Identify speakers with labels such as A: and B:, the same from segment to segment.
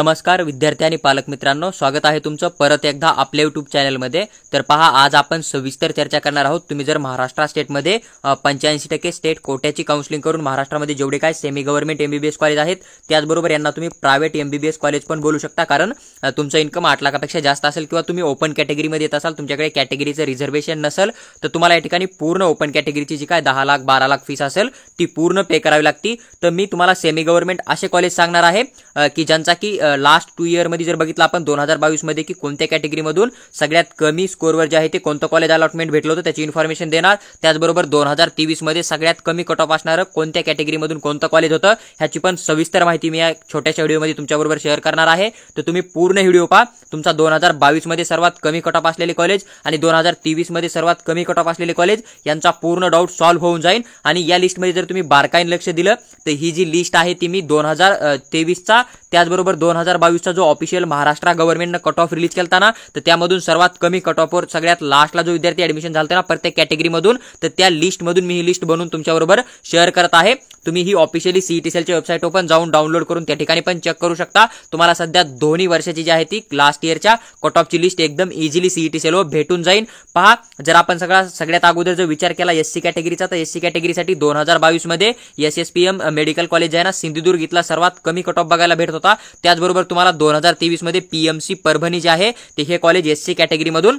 A: नमस्कार विद्यार्थी आणि पालक मित्रांनो, स्वागत आहे तुमचं परत एकदा आपल्या YouTube चॅनलमध्ये। तर पहा, आज आपण सविस्तर चर्चा करणार आहोत। तुम्ही जर महाराष्ट्र स्टेटमध्ये 85% स्टेट कोट्याची काउन्सिलिंग करून महाराष्ट्रामध्ये जेवढे काय सेमी गव्हर्नमेंट MBBS कॉलेज आहेत त्याचबरोबर यांना तुम्ही प्रायव्हेट MBBS कॉलेज पण बोलू शकता, कारण तुमचं इन्कम 8 लाखापेक्षा जास्त असेल किंवा तुम्ही ओपन कॅटेगरीमध्ये येत असाल, तुमच्याकडे कॅटेगरीचं रिझर्वेशन नसेल, तर तुम्हाला या ठिकाणी पूर्ण ओपन कॅटेगरीची जी काय 10 लाख 12 लाख फीस असेल ती पूर्ण पे करावी लागते। तर मी तुम्हाला सेमी गव्हर्नमेंट असे कॉलेज सांगणार आहे की ज्यांचा की लास्ट 2 इयर मध्ये जर बघितलं आपण 2022 मध्ये की कोणत्या कॅटेगरीमधून सगळ्यात कमी स्कोरवर जे आहे ते कोणतं कॉलेज अलॉटमेंट भेटलं होतं त्याची इन्फॉर्मेशन देणार। त्याचबरोबर 2023 मध्ये सगळ्यात कमी कट ऑफ असणारं कोणत्या कॅटेगरीमधून कोणतं कॉलेज होतं ह्याची पण सविस्तर माहिती मी या छोट्याशा व्हिडिओमध्ये तुमच्याबरोबर शेअर करणार आहे। तर तुम्ही पूर्ण व्हिडिओ पहा। तुमचा 2022 मध्ये सर्वात कमी कट ऑफ असलेले कॉलेज आणि 2023 मध्ये सर्वात कमी कट ऑफ असलेले कॉलेज यांचा पूर्ण डाऊट सॉल्व्ह होऊन जाईल। आणि या लिस्टमध्ये जर तुम्ही बारकाईने लक्ष दिलं तर ही जी लिस्ट आहे ती मी 2023 चा त्याचबरोबर 2022 चा जो ऑफिशियल महाराष्ट्र गव्हर्नमेंटने कट ऑफ रिलीज केलता ना, तर त्यामधून सर्वात कमी कट ऑफवर सगळ्यात लास्टला जो विद्यार्थी ऍडमिशन झालता ना प्रत्येक कॅटेगरीमधून, तर त्या लिस्ट मधून मी ही लिस्ट बनवून तुमच्याबरोबर शेअर करत आहे। तुम्ही ही ऑफिशियली CET सेलच्या वेबसाईटवर पण जाऊन डाउनलोड करून त्या ठिकाणी पण चेक करू शकता। तुम्हाला सध्या दोन्ही वर्षाची जी आहे ती लास्ट इयरच्या कट ऑफची लिस्ट एकदम इझिली CET सेलवर भेटून जाईल। पहा, जर आपण सगळ्यात अगोदर जो विचार केला SC कॅटेगरीचा, तर SC कॅटेगरीसाठी 2022 मध्ये SSPM मेडिकल कॉलेज आहे ना सिंधुदुर्ग इथला सर्वात कमी कट ऑफ बघायला भेटत होता। त्याचबरोबर तुम्हाला 2023 मध्ये PMC परभणी जे आहे ते हे कॉलेज SC कॅटेगरीमधून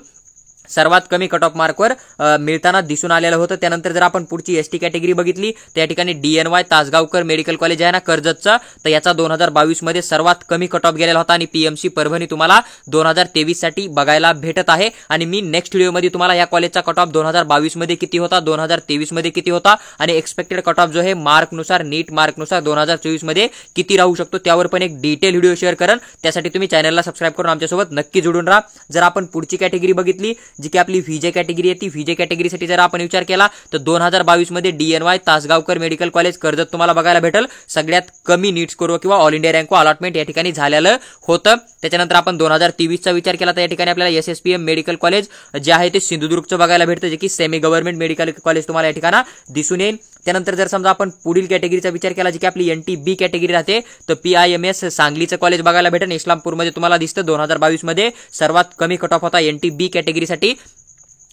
A: सर्वात कमी कट ऑफ मार्कवर मिळताना दिसून आलेलं होतं। त्यानंतर जर आपण पुढची ST कॅटेगरी बघितली त्या ठिकाणी DNY तासगावकर मेडिकल कॉलेज आहे ना कर्जतचा, तर याचा 2022 मध्ये सर्वात कमी कट ऑफ गेलेला होता आणि PMC परभणी तुम्हाला 2023 साठी बघायला भेटत आहे। आणि मी नेक्स्ट व्हिडिओमध्ये तुम्हाला या कॉलेजचा कट ऑफ 2022 मध्ये किती होता, 2023 मध्ये किती होता आणि एक्सपेक्टेड कट ऑफ जो आहे मार्कनुसार नीट मार्कनुसार 2024 मध्ये किती राहू शकतो त्यावर पण एक डिटेल व्हिडिओ शेअर करेन। त्यासाठी तुम्ही चॅनलला सबस्क्राइब करून आमच्यासोबत नक्की जोडून राहा। जर आपण पुढची कॅटेगरी बघितली जी की आपली VJ कॅटेगरी आहे, ती VJ कॅटेगरीसाठी जर आपण विचार केला तर 2022 मध्ये DNY Tasgaonkar medical college Karjat तुम्हाला बघायला भेटेल सगळ्यात कमी नीट स्कोर किंवा ऑल इंडिया रँक अलॉटमेंट या ठिकाणी झालेलं होतं। त्याच्यानंतर आपण 2023 चा विचार केला तर या ठिकाणी आपल्याला SSPM मेडिकल कॉलेज जे आहे ते सिंधुदुर्गचं बघायला भेटतं, जे की सेमी गव्हर्नमेंट मेडिकल कॉलेज तुम्हाला या ठिकाणी दिसून येईल। त्यानंतर जर समजा आपण पुढील कॅटेगरीचा विचार केला जी की आपली NTB कॅटेगरी राहते, तर PIMS सांगलीचं कॉलेज बघायला भेटेल इस्लामपूरमध्ये तुम्हाला दिसतं। 2022 मध्ये सर्वात कमी कट ऑफ होता NTB कॅटेगरीसाठी।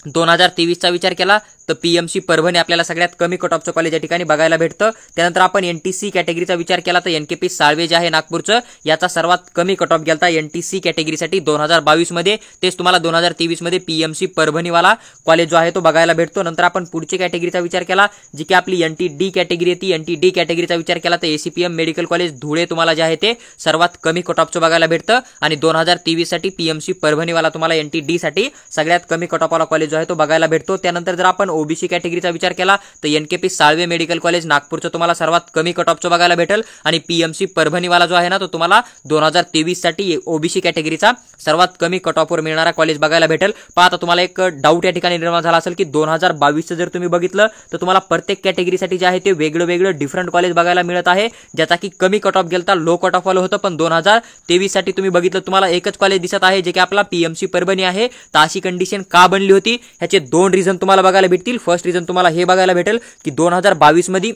A: 2023 चा विचार केला तर PMC परभणी आपल्याला सगळ्यात कमी कट ऑफचं कॉलेज या ठिकाणी बघायला भेटतं। त्यानंतर आपण NTC कॅटेगरीचा विचार केला तर NKP साळवे जे आहे नागपूरचं, याचा सर्वात कमी कट ऑफ गेलता NTC कॅटेगरीसाठी 2022 मध्ये। तेच तुम्हाला 2023 मध्ये PMC परभणीवाला कॉलेज जो आहे तो बघायला भेटतो। नंतर आपण पुढची कॅटेगरीचा विचार केला जी की आपली NTD कॅटेगरी आहे, ती NTD कॅटेगरीचा विचार केला तर ACPM मेडिकल कॉलेज धुळे तुम्हाला जे आहे ते सर्वात कमी कट ऑफचं बघायला भेटतं। आणि 2023 साठी PMC परभणीवाला तुम्हाला NTD साठी सगळ्यात कमी कट ऑफवाला कॉलेज जो आहे तो बघायला भेटतो। त्यानंतर जर आपण OBC कॅटेगरीचा विचार केला तर NKP साळवे मेडिकल कॉलेज नागपूरचं तुम्हाला सर्वात कमी कट ऑफचं बघायला भेटेल आणि PMC परभणीवाला जो आहे ना तो तुम्हाला 2023 साठी OBC कॅटेगरीचा सर्वात कमी कट ऑफवर मिळणारा कॉलेज बघायला भेटेल। पहा, आता तुम्हाला एक डाऊट या ठिकाणी निर्माण झाला असेल की 2022 जर तुम्ही बघितलं तर तुम्हाला प्रत्येक कॅटेगरीसाठी जे आहे ते वेगळं डिफरंट कॉलेज बघायला मिळत आहे, ज्याचा की कमी कट ऑफ गेलता लो कट ऑफ वाला होतं। पण 2023 साठी तुम्ही बघितलं तुम्हाला एकच कॉलेज दिसत आहे जे की आपला PMC परभणी आहे। तर अशी कंडिशन का बनली होती ह्याचे 2 रिझन तुम्हाला बघायला भेटतील। फर्स्ट रिझन तुम्हाला हे बघायला भेटेल की 2022 मध्ये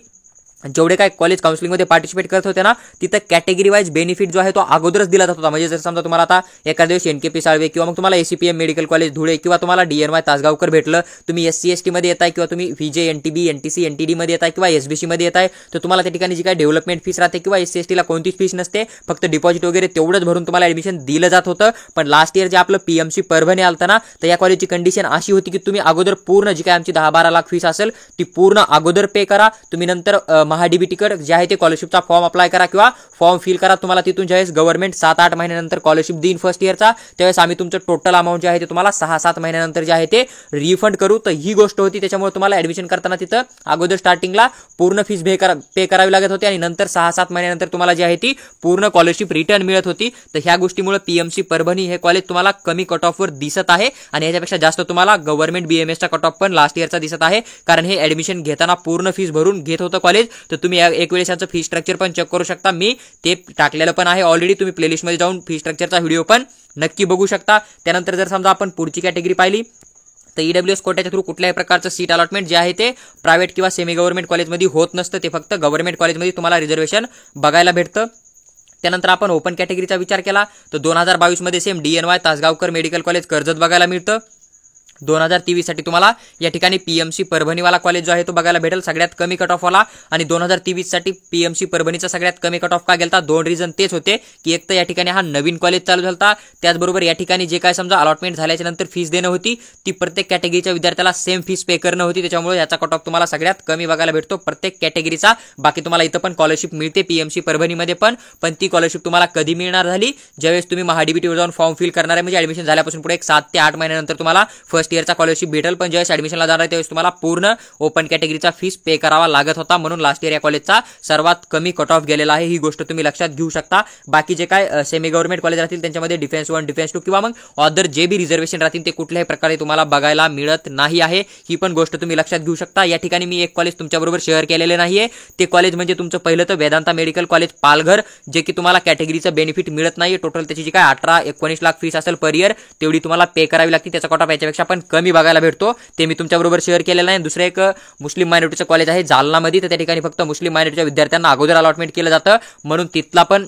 A: जेवढे काय कॉलेज काउन्सिलिंग मध्ये पार्टिसिपेट करत होते ना, तिथं कॅटेगरी वाईज बेनिफिट जो आहे तो अगोदरच दिला जात होता। म्हणजे जर समजा तुम्हाला आता एका दिवस NKP साळवे किंवा मग तुम्हाला ACPM मेडिकल कॉलेज धुळे किंवा तुम्हाला DNY तासगावकर भेटलं, तुम्ही SC ST मध्ये येताय किंवा तुम्ही VJ NTB NTC NTD मध्ये येताय किंवा SBC मध्ये येताय, तर तुम्हाला त्या ठिकाणी जी काय डेव्हलपमेंट फीस राहते किंवा SC ST ला कोणतीच फीस नसते, फक्त डिपॉझिट वगैरे तेवढंच भरून तुम्हाला ऍडमिशन दिलं जात होतं। पण लास्ट इयर जे आपलं PMC परभणी आलतं ना, तर या कॉलेजची कंडिशन अशी होती की तुम्ही अगोदर पूर्ण जी काय आमची 10-12 लाख फीस असेल ती पूर्ण अगोदर पे करा, तुम्ही नंतर महाडीबीटी कडे जे आहे ते स्कॉलरशिपचा फॉर्म अप्लाय करा किंवा फॉर्म फिल करा। तुम्हाला तिथून ज्यावेळेस गव्हर्नमेंट 7-8 महिन्यानंतर स्कॉलरशिप देईन फर्स्ट इयरचा, त्यावेळेस आम्ही तुमचं टोटल अमाऊंट जे आहे ते तुम्हाला 6-7 महिन्यानंतर जे आहे ते रिफंड करू। तर ही गोष्ट होती, त्याच्यामुळे तुम्हाला ऍडमिशन करताना तिथं अगोदर स्टार्टिंगला पूर्ण फीस पे करावी लागत होती आणि नंतर 6-7 महिन्यानंतर तुम्हाला जी आहे ती पूर्ण स्कॉलरशिप रिटर्न मिळत होती। तर ह्या गोष्टीमुळे PMC परभणी हे कॉलेज तुम्हाला कमी कट ऑफवर दिसत आहे आणि याच्यापेक्षा जास्त तुम्हाला गव्हर्नमेंट BMSचा कट ऑफ पण लास्ट इयरचा दिसत आहे, कारण हे ऍडमिशन घेताना पूर्ण फीस भरून घेत होतं कॉलेज। तर तुम्ही एक वेळेस याचं फी स्ट्रक्चर पण चेक करू शकता, मी ते टाकलेलं पण आहे ऑलरेडी, तुम्ही प्लेलिस्ट मध्ये जाऊन फी स्ट्रक्चरचा व्हिडिओ पण नक्की बघू शकता। त्यानंतर जर समजा आपण पुढची कॅटेगरी पाहिली तर EWS कोट्याच्या थ्रू कुठल्याही प्रकारचं सीट अलॉटमेंट जे आहे ते प्रायव्हेट किंवा सेमी गव्हर्नमेंट कॉलेजमध्ये होत नसतं, ते फक्त गव्हर्नमेंट कॉलेजमध्ये तुम्हाला रिझर्वेशन बघायला भेटतं। त्यानंतर आपण ओपन कॅटेगरीचा विचार केला तर 2022 मध्ये same DNY Tasgaonkar medical college Karjat बघायला मिळतं. 2023 साठी तुम्हाला या ठिकाणी PMC परभणीवाला कॉलेज जो आहे तो बघायला भेटेल, सगळ्यात कमी कट ऑफ वाला. आणि 2023 साठी PMC परभणीचा सगळ्यात कमी कट ऑफ का गेलता? 2 रिझन तेच होते की एक तर या ठिकाणी हा नवीन कॉलेज चालू झालता, त्याचबरोबर या ठिकाणी जे काय समजा अलॉटमेंट झाल्याच्या नंतर फीस देणं होती ती प्रत्येक कॅटेगरीच्या विद्यार्थ्याला सेम फीस पे करणं होती, त्याच्यामुळे याचा कट ऑफ तुम्हाला सगळ्यात कमी बघायला भेटतो प्रत्येक कॅटेगरीचा. बाकी तुम्हाला इथं पण स्कॉलरशिप मिळते PMC परभणीमध्ये पण ती स्कॉलरशिप तुम्हाला कधी मिळणार झाली? ज्यावेळेस तुम्ही महाडीबीटीवर जाऊन फॉर्म फिल करणार आहे, म्हणजे ऍडमिशन झाल्यापासून पुढे एक 7 ते 8 महिन्यानंतर तुम्हाला फर्स्ट इयरचा स्कॉलरशिप भेटेल. पण ज्यावेळेस ऍडमिशनला जाणार आहे त्यावेळेस तुम्हाला पूर्ण ओपन कॅटेगरीचा फीस पे करावा लागत होता, म्हणून लास्ट इयर या कॉलेजचा सर्वात कमी कट ऑफ गेलेला आहे. ही गोष्ट तुम्ही लक्षात घेऊ शकता. बाकी जे काय सेमी गव्हर्नमेंट कॉलेज राहतील त्यांच्यामध्ये डिफेन्स 1, डिफेन्स 2 किंवा मग अदर जे बी रिझर्वेशन राहतील ते कुठल्याही प्रकारे तुम्हाला बघायला मिळत नाही आहे. ही पण गोष्ट तुम्ही लक्षात घेऊ शकता. या ठिकाणी मी एक कॉलेज तुमच्याबरोबर शेअर केलेले नाहीये, ते कॉलेज म्हणजे तुमचं पहिलं तर वेदांता मेडिकल कॉलेज पालघर, जे की तुम्हाला कॅटेगरीचं बेनिफिट मिळत नाहीये. टोटल त्याची जी काय 18-19 लाख फीस असेल पर इयर तेवढी तुम्हाला पे करावी लागते. त्याचा कट ऑफ याच्यापेक्षा पण कमी बघायला भेटतो, ते मी तुमच्याबरोबर शेअर केलेलं आहे. दुसरं एक मुस्लिम मायनॉरिटीचं कॉलेज आहे जालनामध्ये, तर त्या ठिकाणी फक्त मुस्लिम मायनॉरिटीच्या विद्यार्थ्यांना अगोदर अलॉटमेंट केलं जातं, म्हणून तिथला पण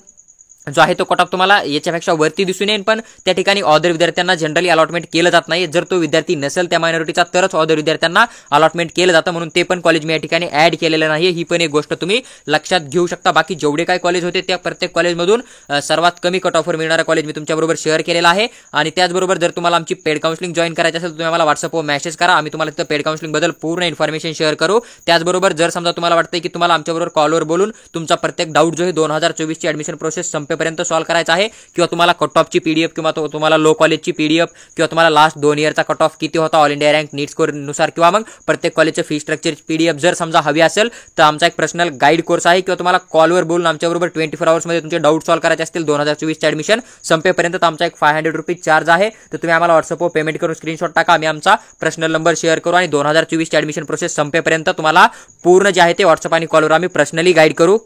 A: जो आहे तो कट ऑफ तुम्हाला याच्यापेक्षा वरती दिसून येईल. पण त्या ठिकाणी अदर विद्यार्थ्यांना जनरली अलॉटमेंट केलं जात नाही. जर तो विद्यार्थी नसेल त्या मायनॉरिटीचा तरच अदर विद्यार्थ्यांना अलॉटमेंट केलं जातं, म्हणून ते पण कॉलेज मी या ठिकाणी ऍड केलेलं नाही. ही पण एक गोष्ट तुम्ही लक्षात घेऊ शकता. बाकी जेवढे काय कॉलेज होते त्या प्रत्येक कॉलेजमधून सर्वात कमी कट ऑफवर मिळणारा कॉलेज मी तुमच्याबरोबर शेअर केलेला आहे. आणि त्याचबरोबर जर तुम्हाला आमची पेड काउन्सिलिंग जॉईन करायची असेल तर तुम्ही आम्हाला व्हॉट्सअपवर मेसेज करा, आम्ही तुम्हाला तिथं पेड काउन्सिलिंग बद्दल पूर्ण इन्फॉर्मेशन शेअर करू. त्याचबरोबर जर समजा तुम्हाला वाटतंय की तुम्हाला आमच्याबरोबर कॉलवर बोलून तुमचा प्रत्येक डाऊट जो आहे 2024 ची ऍडमिशन प्रोसेस संपेपर्यंत सॉल्व्ह करायचा आहे, किंवा तुम्हाला कट ऑफची PDF किंवा तुम्हाला लो कॉलेजची PDF किंवा तुम्हाला लास्ट 2 इयरचा कट ऑफ किती होता ऑल इंडिया रँक नीट स्कोर नुसार किंवा मग प्रत्येक कॉलेजचे फी स्ट्रक्चरची PDF जर समजा हवी असेल तर आमचा एक पर्सनल गाईड कोर्स आहे, किंवा तुम्हाला कॉलवर बोलून आमच्याबरोबर 24 आवर्स मध्ये तुमचे डाऊट सॉल्व्ह करायचे असतील 2024 चे ऍडमिशन संपेपर्यंत, तर आमचा एक 500 रुपीज चार्ज आहे. तर तुम्ही आम्हाला व्हॉट्सअपवर पेमेंट करून स्क्रीनशॉट टाका, आम्ही आमचा पर्सनल नंबर शेअर करू आणि 2024 चे ऍडमिशन प्रोसेस संपेपर्यंत तुम्हाला पूर्ण जे आहे ते व्हॉट्सअप आणि कॉलवर आम्ही पर्सनली गाईड करू.